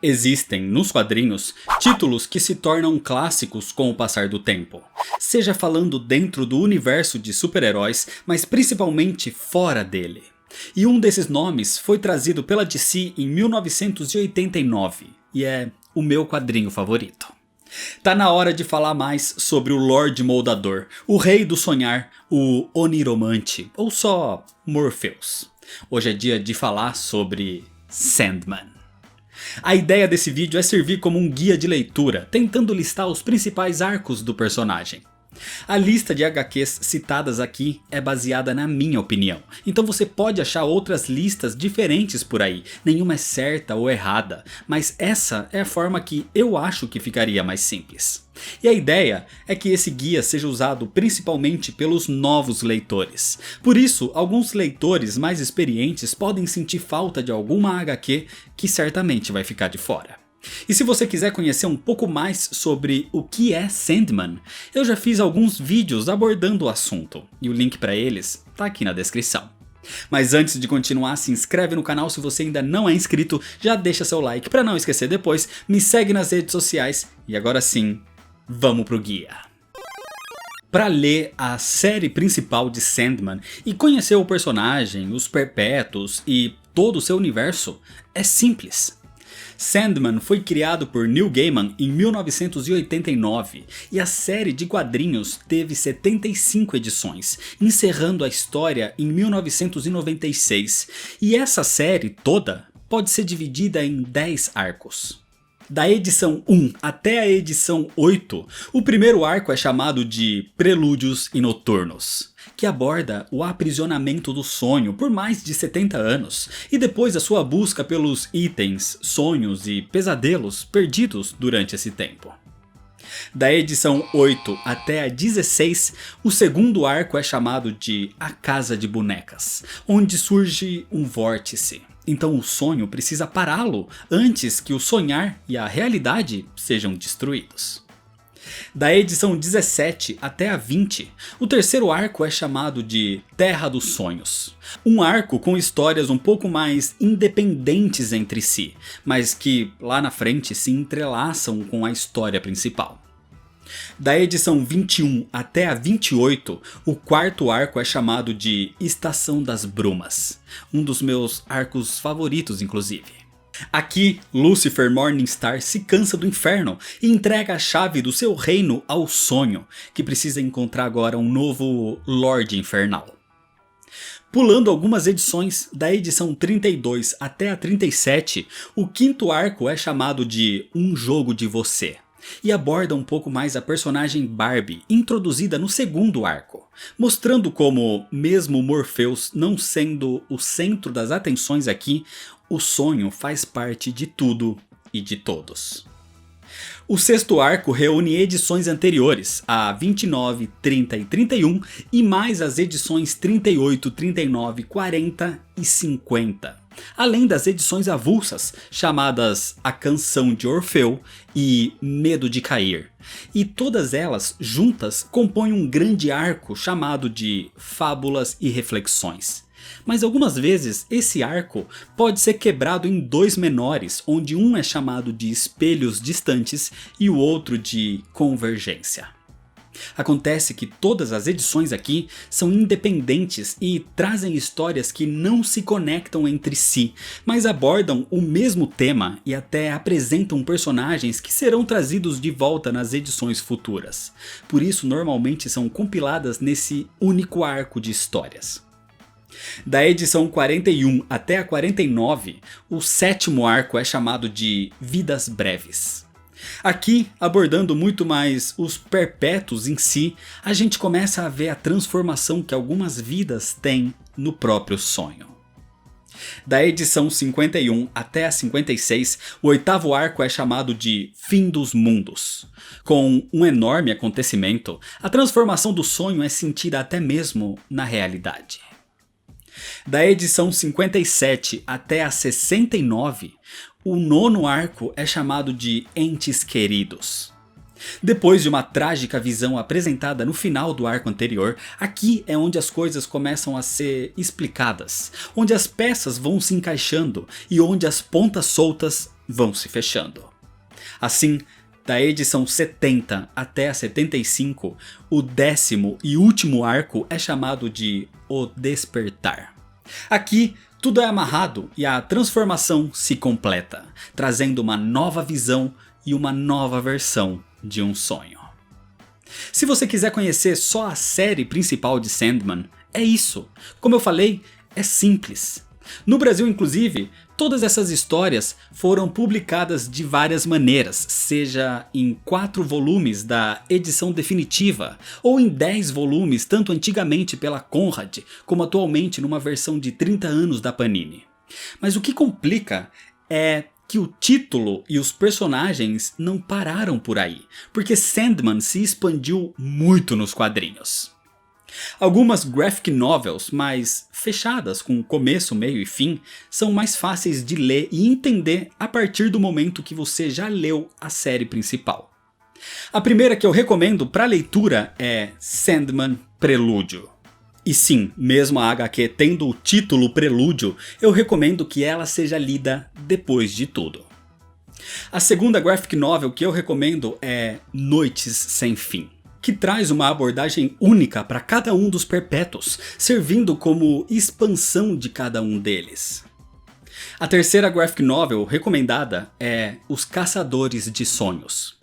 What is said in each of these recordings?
Existem, nos quadrinhos, títulos que se tornam clássicos com o passar do tempo. Seja falando dentro do universo de super-heróis, mas principalmente fora dele. E um desses nomes foi trazido pela DC em 1989, e é o meu quadrinho favorito. Tá na hora de falar mais sobre o Lorde Moldador, o Rei do Sonhar, o Oniromante, ou só Morpheus. Hoje é dia de falar sobre Sandman. A ideia desse vídeo é servir como um guia de leitura, tentando listar os principais arcos do personagem. A lista de HQs citadas aqui é baseada na minha opinião, então você pode achar outras listas diferentes por aí, nenhuma é certa ou errada, mas essa é a forma que eu acho que ficaria mais simples. E a ideia é que esse guia seja usado principalmente pelos novos leitores. Por isso, alguns leitores mais experientes podem sentir falta de alguma HQ que certamente vai ficar de fora. E se você quiser conhecer um pouco mais sobre o que é Sandman, eu já fiz alguns vídeos abordando o assunto, e o link para eles tá aqui na descrição. Mas antes de continuar, se inscreve no canal se você ainda não é inscrito, já deixa seu like para não esquecer depois, me segue nas redes sociais, e agora sim, vamos pro guia. Para ler a série principal de Sandman e conhecer o personagem, os perpétuos e todo o seu universo, é simples. Sandman foi criado por Neil Gaiman em 1989 e a série de quadrinhos teve 75 edições, encerrando a história em 1996, e essa série toda pode ser dividida em 10 arcos. Da edição 1 até a edição 8, o primeiro arco é chamado de Prelúdios e Noturnos, que aborda o aprisionamento do sonho por mais de 70 anos, e depois a sua busca pelos itens, sonhos e pesadelos perdidos durante esse tempo. Da edição 8 até a 16, o segundo arco é chamado de A Casa de Bonecas, onde surge um vórtice. Então o sonho precisa pará-lo antes que o sonhar e a realidade sejam destruídos. Da edição 17 até a 20, o terceiro arco é chamado de Terra dos Sonhos. Um arco com histórias um pouco mais independentes entre si, mas que lá na frente se entrelaçam com a história principal. Da edição 21 até a 28, o quarto arco é chamado de Estação das Brumas, um dos meus arcos favoritos inclusive. Aqui, Lucifer Morningstar se cansa do inferno e entrega a chave do seu reino ao sonho, que precisa encontrar agora um novo Lorde Infernal. Pulando algumas edições, da edição 32 até a 37, o quinto arco é chamado de Um Jogo de Você, e aborda um pouco mais a personagem Barbie, introduzida no segundo arco, mostrando como, mesmo Morpheus não sendo o centro das atenções aqui, o sonho faz parte de tudo e de todos. O sexto arco reúne edições anteriores, a 29, 30 e 31, e mais as edições 38, 39, 40 e 50. Além das edições avulsas, chamadas A Canção de Orfeu e Medo de Cair. E todas elas, juntas, compõem um grande arco chamado de Fábulas e Reflexões. Mas algumas vezes esse arco pode ser quebrado em dois menores, onde um é chamado de Espelhos Distantes e o outro de Convergência. Acontece que todas as edições aqui são independentes e trazem histórias que não se conectam entre si, mas abordam o mesmo tema e até apresentam personagens que serão trazidos de volta nas edições futuras. Por isso normalmente são compiladas nesse único arco de histórias. Da edição 41 até a 49, o sétimo arco é chamado de Vidas Breves. Aqui, abordando muito mais os perpétuos em si, a gente começa a ver a transformação que algumas vidas têm no próprio sonho. Da edição 51 até a 56, o oitavo arco é chamado de Fim dos Mundos. Com um enorme acontecimento, a transformação do sonho é sentida até mesmo na realidade. Da edição 57 até a 69, o nono arco é chamado de Entes Queridos. Depois de uma trágica visão apresentada no final do arco anterior, aqui é onde as coisas começam a ser explicadas, onde as peças vão se encaixando e onde as pontas soltas vão se fechando. Assim, da edição 70 até a 75, o 10º e último arco é chamado de O Despertar. Aqui, tudo é amarrado e a transformação se completa, trazendo uma nova visão e uma nova versão de um sonho. Se você quiser conhecer só a série principal de Sandman, é isso. Como eu falei, é simples. No Brasil, inclusive, todas essas histórias foram publicadas de várias maneiras, seja em 4 volumes da edição definitiva, ou em 10 volumes, tanto antigamente pela Conrad, como atualmente numa versão de 30 anos da Panini. Mas o que complica é que o título e os personagens não pararam por aí, porque Sandman se expandiu muito nos quadrinhos. Algumas graphic novels mais fechadas, com começo, meio e fim, são mais fáceis de ler e entender a partir do momento que você já leu a série principal. A primeira que eu recomendo para leitura é Sandman Prelúdio. E sim, mesmo a HQ tendo o título Prelúdio, eu recomendo que ela seja lida depois de tudo. A segunda graphic novel que eu recomendo é Noites Sem Fim, que traz uma abordagem única para cada um dos perpétuos, servindo como expansão de cada um deles. A terceira graphic novel recomendada é Os Caçadores de Sonhos.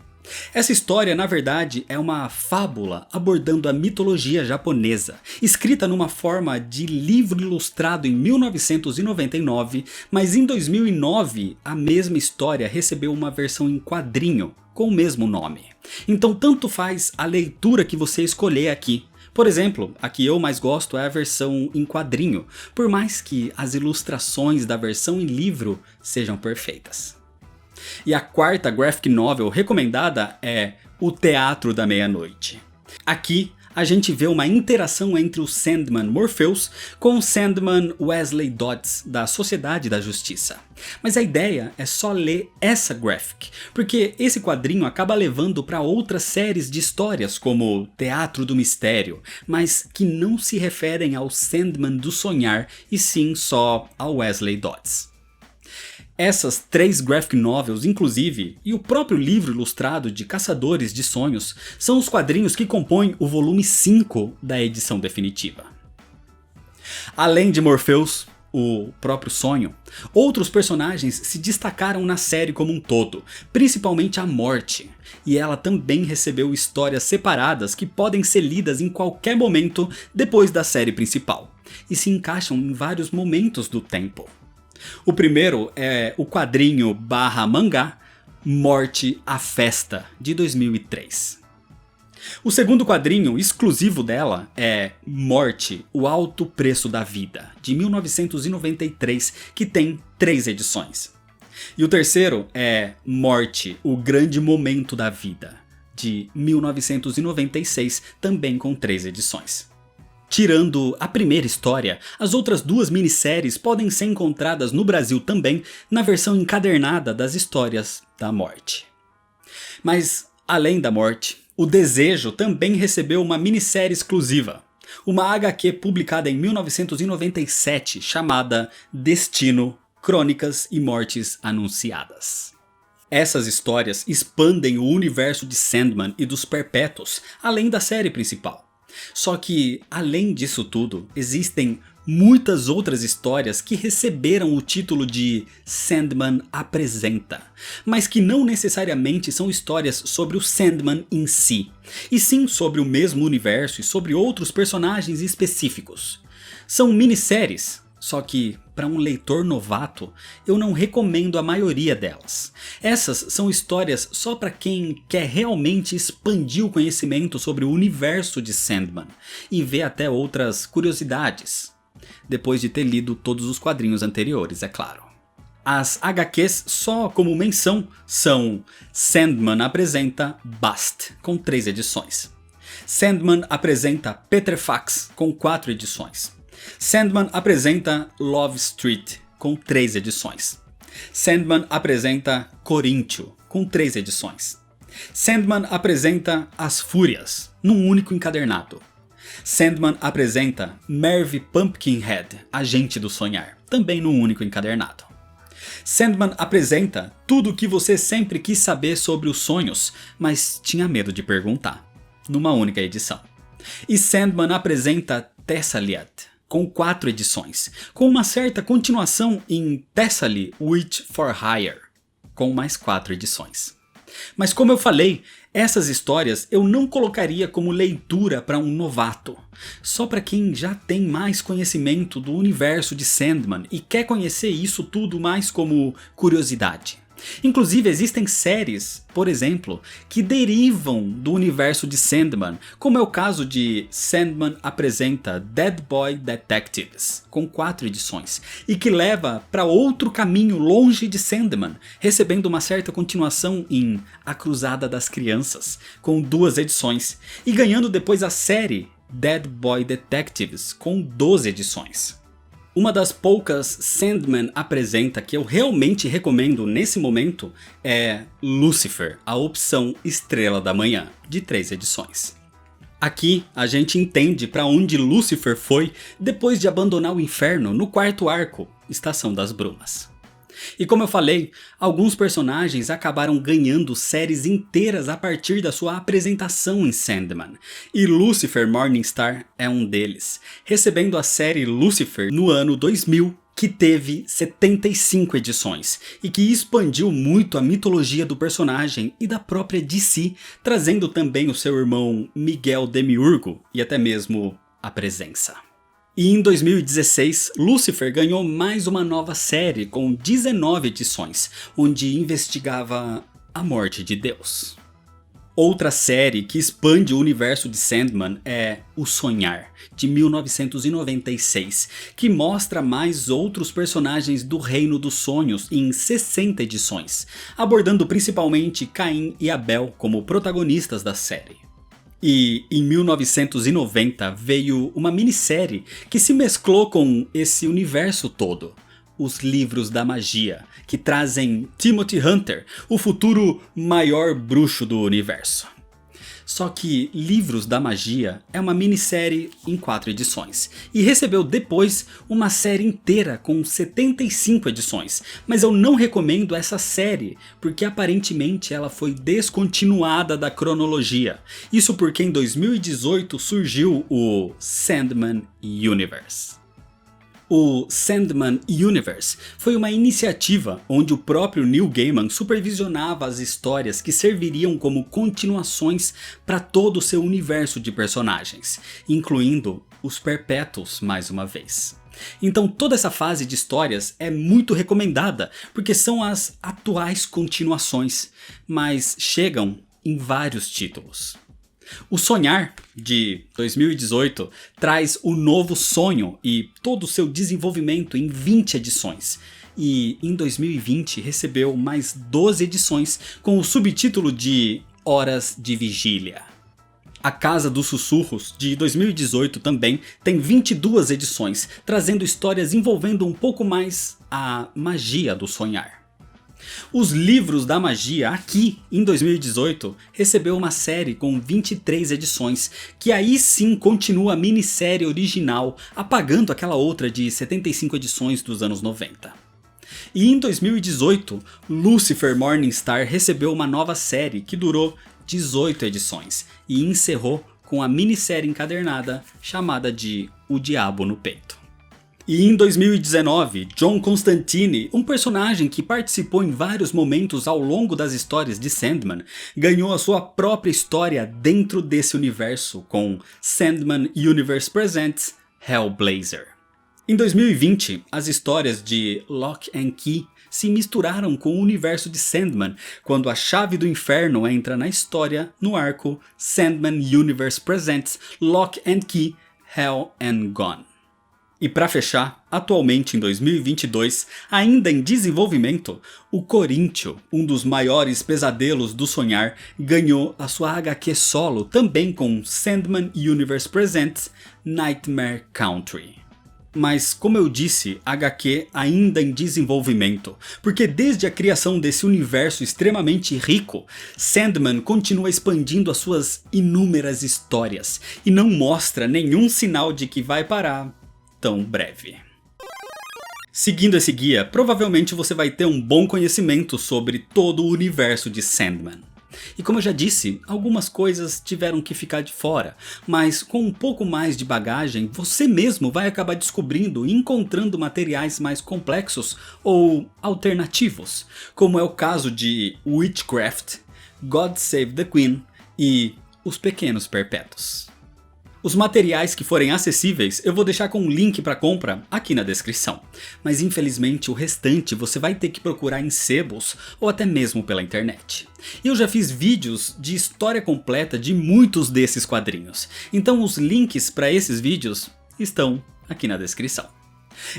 Essa história, na verdade, é uma fábula abordando a mitologia japonesa, escrita numa forma de livro ilustrado em 1999, mas em 2009 a mesma história recebeu uma versão em quadrinho com o mesmo nome. Então tanto faz a leitura que você escolher aqui. Por exemplo, a que eu mais gosto é a versão em quadrinho, por mais que as ilustrações da versão em livro sejam perfeitas. E a quarta graphic novel recomendada é O Teatro da Meia-Noite. Aqui a gente vê uma interação entre o Sandman Morpheus com o Sandman Wesley Dodds da Sociedade da Justiça. Mas a ideia é só ler essa graphic, porque esse quadrinho acaba levando para outras séries de histórias como Teatro do Mistério, mas que não se referem ao Sandman do Sonhar e sim só ao Wesley Dodds. Essas 3 graphic novels, inclusive, e o próprio livro ilustrado de Caçadores de Sonhos, são os quadrinhos que compõem o volume 5 da edição definitiva. Além de Morpheus, o próprio sonho, outros personagens se destacaram na série como um todo, principalmente a Morte, e ela também recebeu histórias separadas que podem ser lidas em qualquer momento depois da série principal, e se encaixam em vários momentos do tempo. O primeiro é o quadrinho / mangá Morte à Festa, de 2003. O segundo quadrinho exclusivo dela é Morte, o Alto Preço da Vida, de 1993, que tem 3 edições. E o terceiro é Morte, o Grande Momento da Vida, de 1996, também com 3 edições. Tirando a primeira história, as outras 2 minisséries podem ser encontradas no Brasil também na versão encadernada das histórias da Morte. Mas, além da Morte, o Desejo também recebeu uma minissérie exclusiva, uma HQ publicada em 1997 chamada Destino, Crônicas e Mortes Anunciadas. Essas histórias expandem o universo de Sandman e dos Perpétuos, além da série principal. Só que, além disso tudo, existem muitas outras histórias que receberam o título de Sandman Apresenta, mas que não necessariamente são histórias sobre o Sandman em si, e sim sobre o mesmo universo e sobre outros personagens específicos. São minisséries, só que para um leitor novato eu não recomendo a maioria delas. Essas são histórias só para quem quer realmente expandir o conhecimento sobre o universo de Sandman e ver até outras curiosidades, depois de ter lido todos os quadrinhos anteriores, é claro. As HQs, só como menção, são Sandman Apresenta Bast, com 3 edições. Sandman Apresenta Petrefax, com 4 edições. Sandman Apresenta Love Street, com 3 edições. Sandman Apresenta Coríntio, com 3 edições. Sandman Apresenta As Fúrias, num único encadernado. Sandman Apresenta Merv Pumpkinhead, Agente do Sonhar, também num único encadernado. Sandman apresenta tudo o que você sempre quis saber sobre os sonhos, mas tinha medo de perguntar, numa única edição. E Sandman apresenta Thessalyat, com 4 edições, com uma certa continuação em Thessaly Witch for Hire, com mais 4 edições. Mas como eu falei, essas histórias eu não colocaria como leitura para um novato, só para quem já tem mais conhecimento do universo de Sandman e quer conhecer isso tudo mais como curiosidade. Inclusive existem séries, por exemplo, que derivam do universo de Sandman, como é o caso de Sandman apresenta Dead Boy Detectives, com 4 edições, e que leva para outro caminho longe de Sandman, recebendo uma certa continuação em A Cruzada das Crianças, com 2 edições, e ganhando depois a série Dead Boy Detectives, com 12 edições. Uma das poucas Sandman apresenta que eu realmente recomendo nesse momento é Lucifer, a opção Estrela da Manhã, de 3 edições. Aqui a gente entende para onde Lucifer foi depois de abandonar o inferno no 4º arco, Estação das Brumas. E como eu falei, alguns personagens acabaram ganhando séries inteiras a partir da sua apresentação em Sandman, e Lucifer Morningstar é um deles, recebendo a série Lucifer no ano 2000, que teve 75 edições, e que expandiu muito a mitologia do personagem e da própria DC, trazendo também o seu irmão Miguel Demiurgo e até mesmo a presença. E em 2016, Lucifer ganhou mais uma nova série com 19 edições, onde investigava a morte de Deus. Outra série que expande o universo de Sandman é O Sonhar, de 1996, que mostra mais outros personagens do Reino dos Sonhos em 60 edições, abordando principalmente Caim e Abel como protagonistas da série. E em 1990 veio uma minissérie que se mesclou com esse universo todo, Os Livros da Magia, que trazem Timothy Hunter, o futuro maior bruxo do universo. Só que Livros da Magia é uma minissérie em 4 edições, e recebeu depois uma série inteira com 75 edições, mas eu não recomendo essa série, porque aparentemente ela foi descontinuada da cronologia. Isso porque em 2018 surgiu o Sandman Universe. O Sandman Universe foi uma iniciativa onde o próprio Neil Gaiman supervisionava as histórias que serviriam como continuações para todo o seu universo de personagens, incluindo os Perpétuos mais uma vez. Então toda essa fase de histórias é muito recomendada, porque são as atuais continuações, mas chegam em vários títulos. O Sonhar, de 2018, traz o novo sonho e todo o seu desenvolvimento em 20 edições. E em 2020 recebeu mais 12 edições com o subtítulo de Horas de Vigília. A Casa dos Sussurros, de 2018 também, tem 22 edições, trazendo histórias envolvendo um pouco mais a magia do sonhar. Os Livros da Magia, aqui em 2018, recebeu uma série com 23 edições, que aí sim continua a minissérie original, apagando aquela outra de 75 edições dos anos 90. E em 2018, Lucifer Morningstar recebeu uma nova série que durou 18 edições e encerrou com a minissérie encadernada chamada de O Diabo no Peito. E em 2019, John Constantine, um personagem que participou em vários momentos ao longo das histórias de Sandman, ganhou a sua própria história dentro desse universo com Sandman Universe Presents Hellblazer. Em 2020, as histórias de Lock and Key se misturaram com o universo de Sandman, quando a Chave do Inferno entra na história no arco Sandman Universe Presents Lock and Key Hell and Gone. E para fechar, atualmente em 2022, ainda em desenvolvimento, o Coríntio, um dos maiores pesadelos do sonhar, ganhou a sua HQ solo também com Sandman Universe Presents Nightmare Country. Mas como eu disse, HQ ainda em desenvolvimento, porque desde a criação desse universo extremamente rico, Sandman continua expandindo as suas inúmeras histórias e não mostra nenhum sinal de que vai parar tão breve. Seguindo esse guia, provavelmente você vai ter um bom conhecimento sobre todo o universo de Sandman. E como eu já disse, algumas coisas tiveram que ficar de fora, mas com um pouco mais de bagagem, você mesmo vai acabar descobrindo e encontrando materiais mais complexos ou alternativos, como é o caso de Witchcraft, God Save the Queen e Os Pequenos Perpétuos. Os materiais que forem acessíveis eu vou deixar com um link para compra aqui na descrição, mas infelizmente o restante você vai ter que procurar em sebos ou até mesmo pela internet. E eu já fiz vídeos de história completa de muitos desses quadrinhos, então os links para esses vídeos estão aqui na descrição.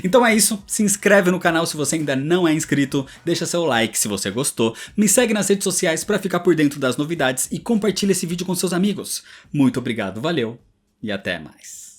Então é isso, se inscreve no canal se você ainda não é inscrito, deixa seu like se você gostou, me segue nas redes sociais para ficar por dentro das novidades e compartilha esse vídeo com seus amigos. Muito obrigado, valeu! E até mais.